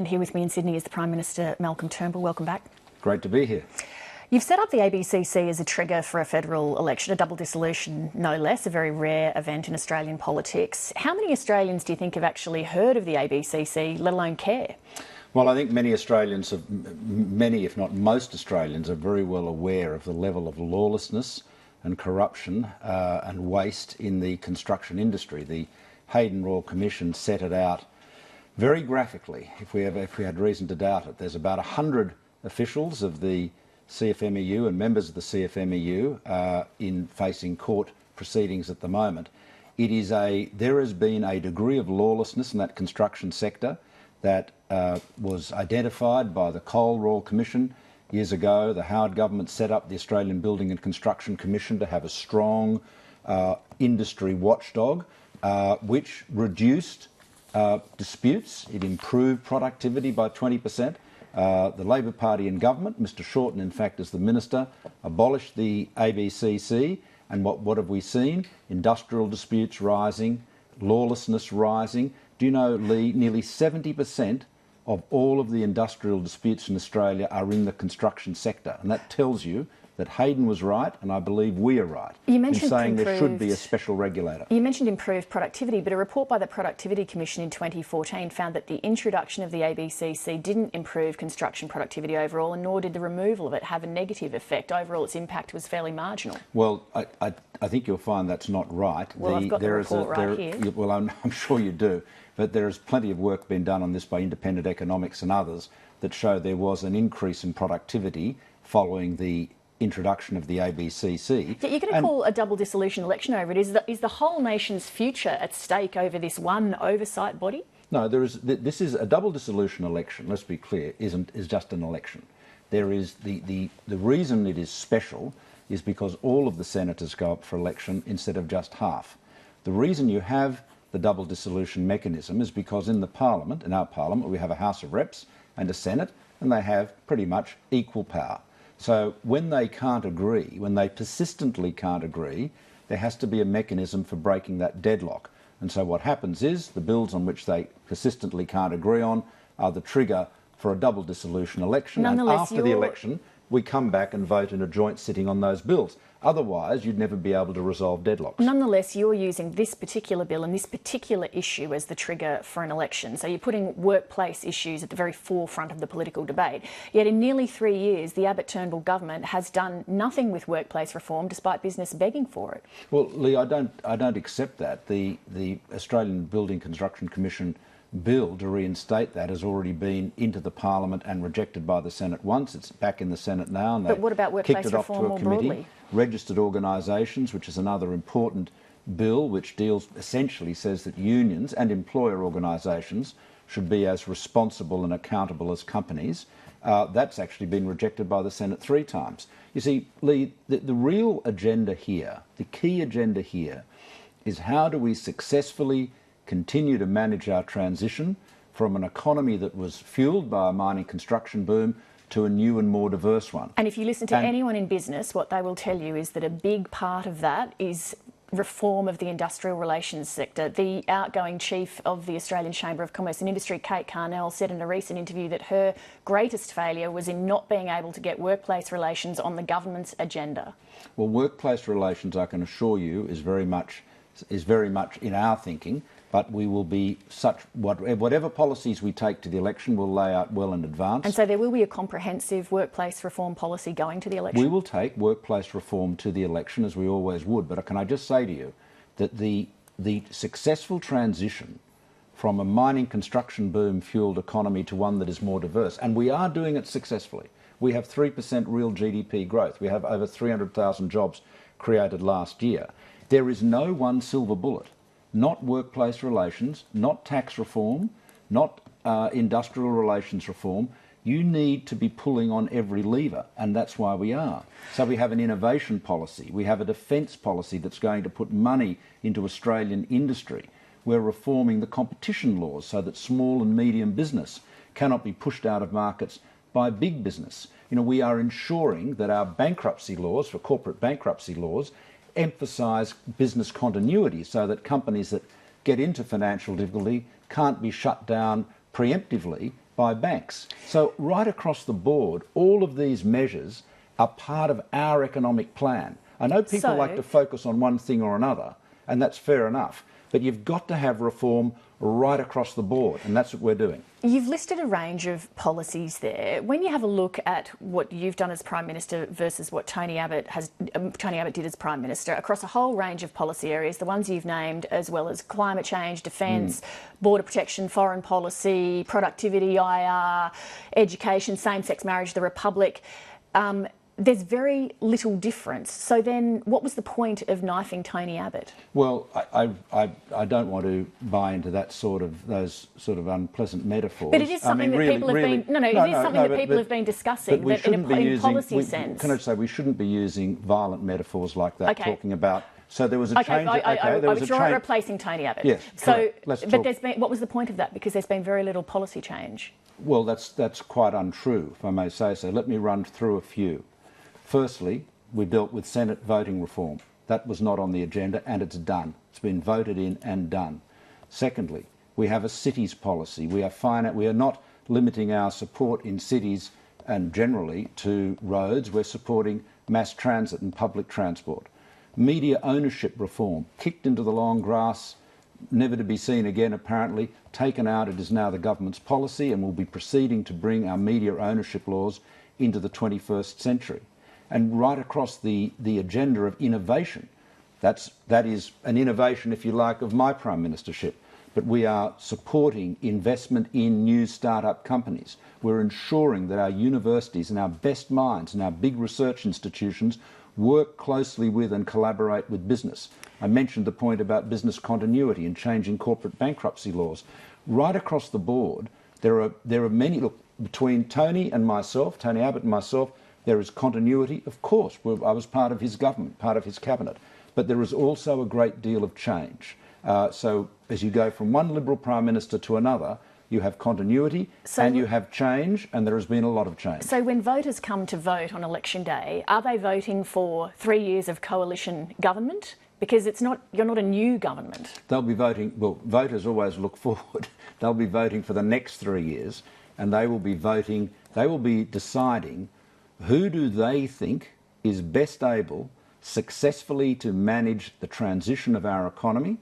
And here with me in Sydney is the Prime Minister Malcolm Turnbull. Welcome back. Great to be here. You've set up the ABCC as a trigger for a federal election, a double dissolution, no less, a very rare event in Australian politics. How many Australians do you think have actually heard of the ABCC, let alone care? Well, I think many Australians, many if not most Australians, are very well aware of the level of lawlessness and corruption and waste in the construction industry. The Hayden Royal Commission set it out very graphically, if we had reason to doubt it. There's about 100 officials of the CFMEU and members of the CFMEU in facing court proceedings at the moment. There has been a degree of lawlessness in that construction sector that was identified by the Coal Royal Commission years ago. The Howard government set up the Australian Building and Construction Commission to have a strong industry watchdog, which reduced disputes. It improved productivity by 20%. The Labor Party in government, Mr Shorten, in fact, as the Minister, abolished the ABCC. And what have we seen? Industrial disputes rising, lawlessness rising. Do you know, Leigh, nearly 70% of all of the industrial disputes in Australia are in the construction sector. And that tells you that Hayden was right, and I believe we are right, in saying there should be a special regulator. You mentioned improved productivity, but a report by the Productivity Commission in 2014 found that the introduction of the ABCC didn't improve construction productivity overall, and nor did the removal of it have a negative effect. Overall, its impact was fairly marginal. Well, I think you'll find that's not right. Well, I've got the report right here. Well, I'm sure you do, but there is plenty of work being done on this by independent economics and others that show there was an increase in productivity following the introduction of the ABCC. You're going to call a double dissolution election over it. Is the whole nation's future at stake over this one oversight body? No, this is a double dissolution election, let's be clear, is just an election. There is the reason it is special is because all of the senators go up for election instead of just half. The reason you have the double dissolution mechanism is because in our parliament, we have a House of Reps and a Senate, and they have pretty much equal power. So when they can't agree, when they persistently can't agree, there has to be a mechanism for breaking that deadlock. And so what happens is the bills on which they persistently can't agree on are the trigger for a double dissolution election. And after the election, we come back and vote in a joint sitting on those bills. Otherwise, you'd never be able to resolve deadlocks. Nonetheless, you're using this particular bill and this particular issue as the trigger for an election. So you're putting workplace issues at the very forefront of the political debate. Yet in nearly 3 years, the Abbott-Turnbull government has done nothing with workplace reform, despite business begging for it. Well, Leigh, I don't accept that. The Australian Building Construction Commission bill to reinstate that has already been into the Parliament and rejected by the Senate once. It's back in the Senate now, and but what about workplace kicked it off to a committee. Broadly? Registered organisations, which is another important bill which essentially says that unions and employer organisations should be as responsible and accountable as companies. That's actually been rejected by the Senate 3 times. You see, Leigh, the real agenda here, the key agenda here, is how do we successfully continue to manage our transition from an economy that was fuelled by a mining construction boom to a new and more diverse one. And if you listen to anyone in business, what they will tell you is that a big part of that is reform of the industrial relations sector. The outgoing chief of the Australian Chamber of Commerce and Industry, Kate Carnell, said in a recent interview that her greatest failure was in not being able to get workplace relations on the government's agenda. Well, workplace relations, I can assure you, is very much in our thinking. But we will be whatever policies we take to the election, we'll lay out well in advance. And so there will be a comprehensive workplace reform policy going to the election? We will take workplace reform to the election, as we always would. But can I just say to you that the successful transition from a mining construction boom fuelled economy to one that is more diverse, and we are doing it successfully. We have 3% real GDP growth. We have over 300,000 jobs created last year. There is no one silver bullet. Not workplace relations, not tax reform, not industrial relations reform. You need to be pulling on every lever, and that's why we are. So we have an innovation policy. We have a defence policy that's going to put money into Australian industry. We're reforming the competition laws so that small and medium business cannot be pushed out of markets by big business. We are ensuring that our bankruptcy laws, for corporate bankruptcy laws, emphasise business continuity so that companies that get into financial difficulty can't be shut down preemptively by banks. So right across the board, all of these measures are part of our economic plan. I know people like to focus on one thing or another, and that's fair enough, but you've got to have reform right across the board, and that's what we're doing. You've listed a range of policies there. When you have a look at what you've done as Prime Minister versus what Tony Abbott did as Prime Minister, across a whole range of policy areas, the ones you've named, as well as climate change, defence, border protection, foreign policy, productivity, IR, education, same-sex marriage, the Republic, there's very little difference. So then what was the point of knifing Tony Abbott? Well, I don't want to buy into those sort of unpleasant metaphors. But it is something that people have been discussing that in policy sense. Can I say we shouldn't be using violent metaphors like that, talking about... So there was a change... I was replacing Tony Abbott. Yes, so, but what was the point of that? Because there's been very little policy change. Well, that's quite untrue, if I may say so. Let me run through a few. Firstly, we dealt with Senate voting reform. That was not on the agenda, and it's done. It's been voted in and done. Secondly, we have a cities policy. We are not limiting our support in cities and generally to roads. We're supporting mass transit and public transport. Media ownership reform, kicked into the long grass, never to be seen again apparently, taken out. It is now the government's policy, and we'll be proceeding to bring our media ownership laws into the 21st century. And right across the agenda of innovation, that is an innovation, if you like, of my Prime Ministership. But we are supporting investment in new start-up companies. We're ensuring that our universities and our best minds and our big research institutions work closely with and collaborate with business. I mentioned the point about business continuity and changing corporate bankruptcy laws. Right across the board, there are many... Look, between Tony Abbott and myself, there is continuity, of course. I was part of his government, part of his cabinet. But there is also a great deal of change. So as you go from one Liberal Prime Minister to another, you have continuity and you have change, and there has been a lot of change. So when voters come to vote on election day, are they voting for 3 years of coalition government? Because you're not a new government. They'll be voting, well, voters always look forward. They'll be voting for the next 3 years, and they will be deciding who do they think is best able successfully to manage the transition of our economy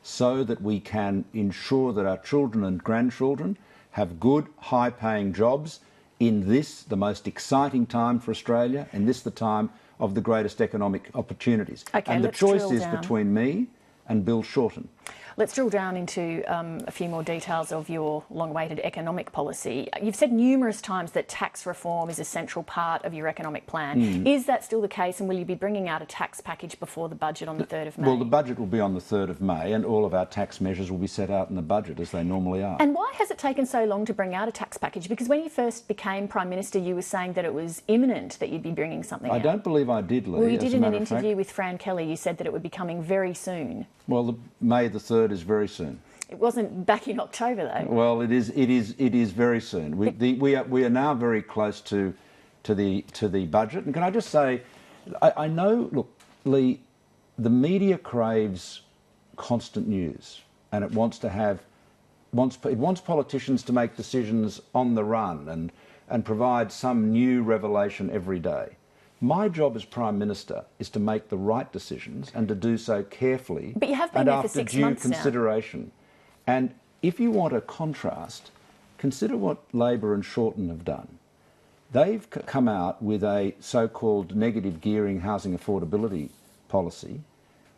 so that we can ensure that our children and grandchildren have good, high-paying jobs in this, the most exciting time for Australia, and this, the time of the greatest economic opportunities. Okay, and the choice is between me and Bill Shorten. Let's drill down into a few more details of your long-awaited economic policy. You've said numerous times that tax reform is a central part of your economic plan. Is that still the case, and will you be bringing out a tax package before the budget on the 3rd of May? Well, the budget will be on the 3rd of May, and all of our tax measures will be set out in the budget, as they normally are. And why has it taken so long to bring out a tax package? Because when you first became Prime Minister, you were saying that it was imminent that you'd be bringing something out. I don't believe I did, Leigh. Well, you did in an interview with Fran Kelly. You said that it would be coming very soon. Well, May the 3rd is very soon. It wasn't back in October, though. Well, it is very soon. We are now very close to the budget. And can I just say, I know, look, Leigh, the media craves constant news, and it wants politicians to make decisions on the run and provide some new revelation every day. My job as Prime Minister is to make the right decisions and to do so carefully and after due consideration. And if you want a contrast, consider what Labor and Shorten have done. They've come out with a so-called negative gearing housing affordability policy,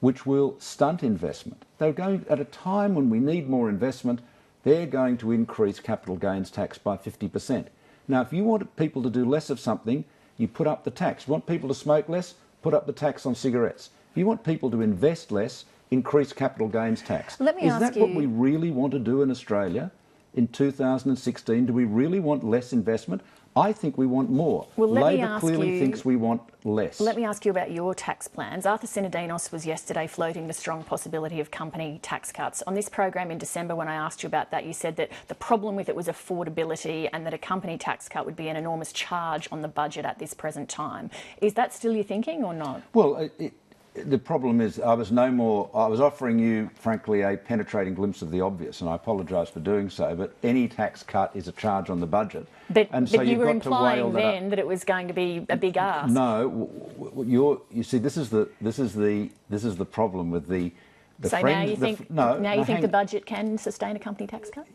which will stunt investment. They're going, at a time when we need more investment, they're going to increase capital gains tax by 50%. Now, if you want people to do less of something, you put up the tax. You want people to smoke less? Put up the tax on cigarettes. If you want people to invest less, increase capital gains tax. Is that what we really want to do in Australia in 2016? Do we really want less investment? I think we want more. Well, Labor clearly thinks we want less. Let me ask you about your tax plans. Arthur Sinodinos was yesterday floating the strong possibility of company tax cuts. On this program in December, when I asked you about that, you said that the problem with it was affordability and that a company tax cut would be an enormous charge on the budget at this present time. Is that still your thinking or not? Well, the problem is I was offering you, frankly, a penetrating glimpse of the obvious, and I apologise for doing so, but any tax cut is a charge on the budget. But you were implying then that it was going to be a big ask. No, you see, this is the problem with the so friends. Now you think the budget can sustain a company tax cut?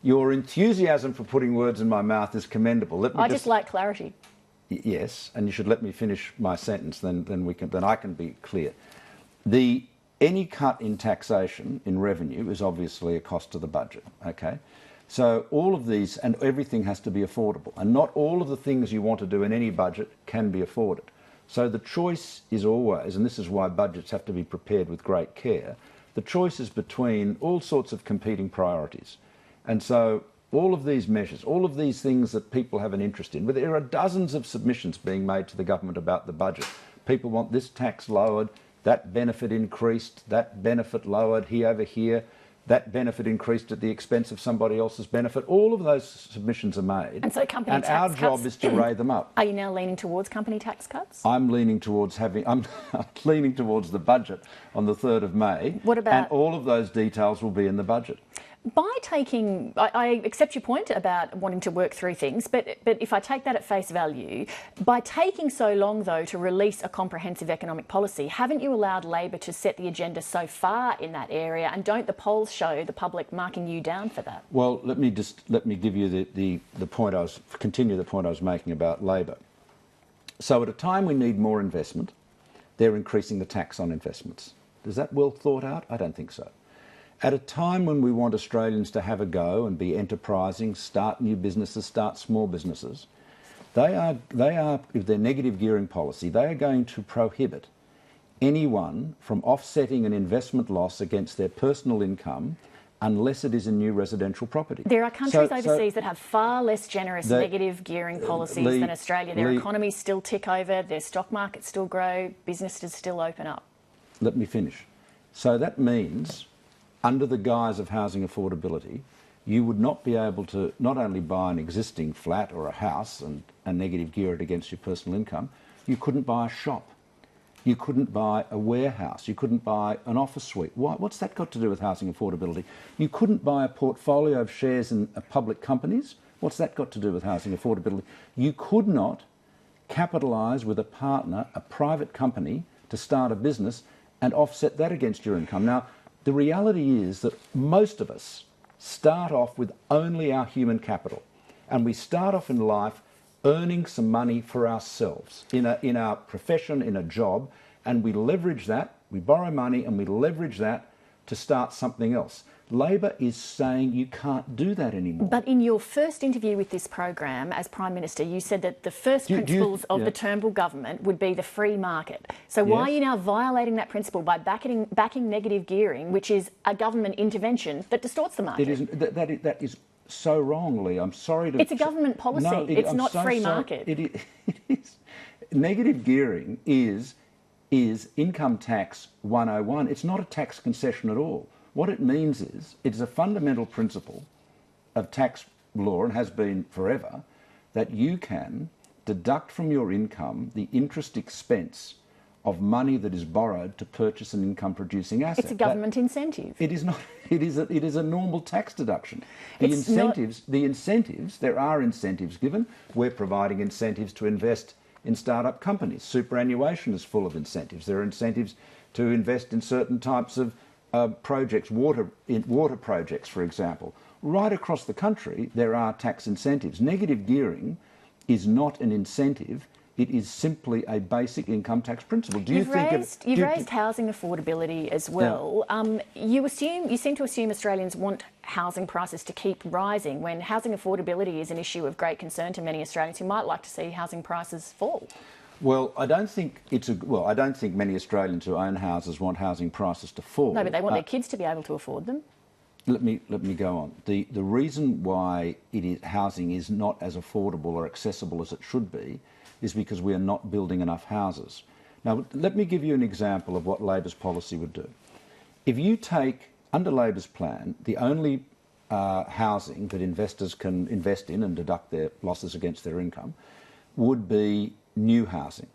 Your enthusiasm for putting words in my mouth is commendable. I just like clarity. Yes, and you should let me finish my sentence. Then I can be clear. Any cut in taxation in revenue is obviously a cost to the budget. Okay, so all of these and everything has to be affordable, and not all of the things you want to do in any budget can be afforded. So the choice is always, and this is why budgets have to be prepared with great care, the choice is between all sorts of competing priorities. And so all of these measures, all of these things that people have an interest in, but there are dozens of submissions being made to the government about the budget. People want this tax lowered, that benefit increased, that benefit lowered, over here, that benefit increased at the expense of somebody else's benefit. All of those submissions are made. And so company tax our cuts, job is to weigh them up. Are you now leaning towards company tax cuts? I'm leaning towards leaning towards the budget on the 3rd of May. What about... And all of those details will be in the budget. By taking, I accept your point about wanting to work through things, but if I take that at face value, by taking so long, though, to release a comprehensive economic policy, haven't you allowed Labor to set the agenda so far in that area, and don't the polls show the public marking you down for that? Well, let me give you the point continue the point I was making about Labor. So at a time we need more investment, they're increasing the tax on investments. Is that well thought out? I don't think so. At a time when we want Australians to have a go and be enterprising, start new businesses, start small businesses, they are, with their negative gearing policy, they are going to prohibit anyone from offsetting an investment loss against their personal income unless it is in new residential property. There are countries overseas that have far less generous negative gearing policies than Australia. Their economies still tick over, their stock markets still grow, businesses still open up. Let me finish. So that means, under the guise of housing affordability, you would not be able to not only buy an existing flat or a house and negative gear it against your personal income, you couldn't buy a shop. You couldn't buy a warehouse. You couldn't buy an office suite. What's that got to do with housing affordability? You couldn't buy a portfolio of shares in public companies. What's that got to do with housing affordability? You could not capitalise with a partner, a private company, to start a business and offset that against your income. Now, the reality is that most of us start off with only our human capital, and we start off in life earning some money for ourselves in our profession, in a job, and we leverage that, we borrow money and we leverage that to start something else. Labor is saying you can't do that anymore. But in your first interview with this program as Prime Minister, you said that the first principles of the Turnbull government would be the free market. So why are you now violating that principle by backing negative gearing, which is a government intervention that distorts the market? That is so wrong, Leigh. I'm sorry to... It's a government policy. No, it's not free market. It is. Negative gearing is income tax 101. It's not a tax concession at all. What it means is, it is a fundamental principle of tax law, and has been forever, that you can deduct from your income the interest expense of money that is borrowed to purchase an income-producing asset. It's a government incentive. It is not. It is a normal tax deduction. The incentives. There are incentives given. We're providing incentives to invest in start-up companies. Superannuation is full of incentives. There are incentives to invest in certain types of projects, water projects, for example. Right across the country, there are tax incentives. Negative gearing is not an incentive. It is simply a basic income tax principle. You've raised housing affordability as well. You seem to assume Australians want housing prices to keep rising when housing affordability is an issue of great concern to many Australians who might like to see housing prices fall. Well, I don't think many Australians who own houses want housing prices to fall. No, but they want their kids to be able to afford them. Let me go on. The reason why housing is not as affordable or accessible as it should be is because we are not building enough houses. Now, let me give you an example of what Labor's policy would do. If you take, under Labor's plan, the only housing that investors can invest in and deduct their losses against their income would be new housing.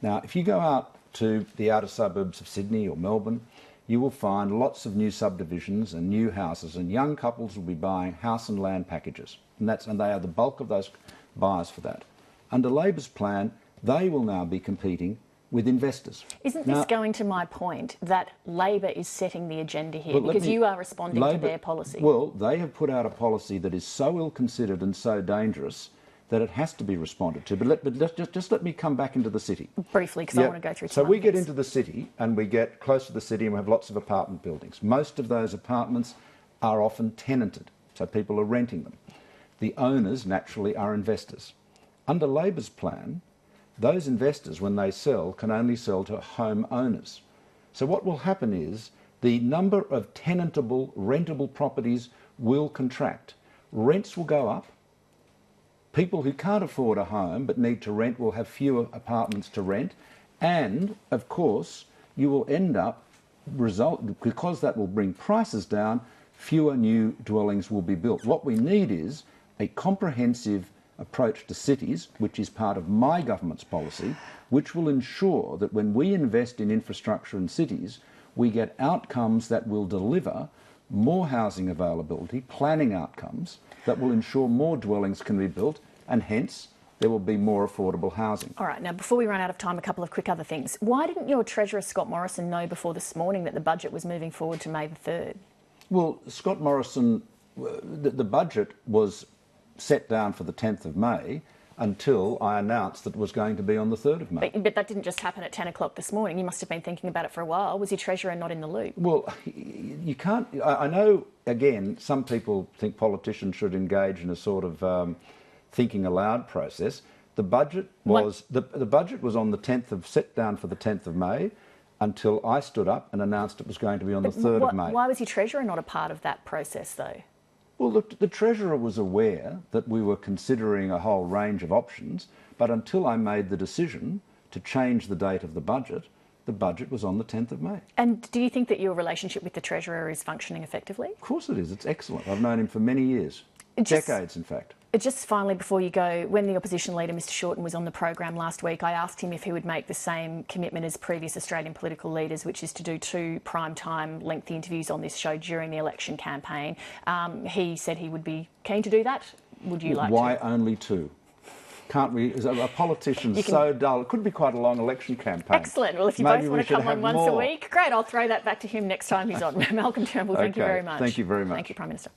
Now, if you go out to the outer suburbs of Sydney or Melbourne, you will find lots of new subdivisions and new houses, and young couples will be buying house and land packages. And they are the bulk of those buyers for that. Under Labor's plan, they will now be competing with investors. Isn't this going to my point that Labor is setting the agenda here because you are responding to their policy? Well, they have put out a policy that is so ill-considered and so dangerous that it has to be responded to. But just let me come back into the city. Briefly, because I want to go through So we get into the city and we get close to the city and we have lots of apartment buildings. Most of those apartments are often tenanted, so people are renting them. The owners, naturally, are investors. Under Labor's plan, those investors, when they sell, can only sell to home owners. So what will happen is the number of tenantable, rentable properties will contract. Rents will go up. People who can't afford a home but need to rent will have fewer apartments to rent. And, of course, you will end up, because that will bring prices down, fewer new dwellings will be built. What we need is a comprehensive approach to cities, which is part of my government's policy, which will ensure that when we invest in infrastructure in cities, we get outcomes that will deliver more housing availability, planning outcomes that will ensure more dwellings can be built, and hence there will be more affordable housing. All right, now before we run out of time, a couple of quick other things. Why didn't your Treasurer, Scott Morrison, know before this morning that the budget was moving forward to May the 3rd? Well, Scott Morrison, the budget was set down for the 10th of May until I announced that it was going to be on the 3rd of May. But that didn't just happen at 10 o'clock this morning. You must have been thinking about it for a while. Was your Treasurer not in the loop? Well, you can't... I know, again, some people think politicians should engage in a sort of thinking aloud process. The budget was... The budget was on the 10th of... set down for the 10th of May until I stood up and announced it was going to be on the 3rd of May. Why was your Treasurer not a part of that process, though? Well, the Treasurer was aware that we were considering a whole range of options, but until I made the decision to change the date of the budget was on the 10th of May. And do you think that your relationship with the Treasurer is functioning effectively? Of course it is. It's excellent. I've known him for many years. Decades, in fact. Just finally, before you go, when the opposition leader, Mr Shorten, was on the program last week, I asked him if he would make the same commitment as previous Australian political leaders, which is to do 2 prime-time lengthy interviews on this show during the election campaign. He said he would be keen to do that. Would you like to? Why only 2? Can't we? A politician's so dull. It could be quite a long election campaign. Excellent. Well, if you both want to come on once a week, great. I'll throw that back to him next time he's on. Malcolm Turnbull, thank you very much. Thank you very much. Thank you, Prime Minister.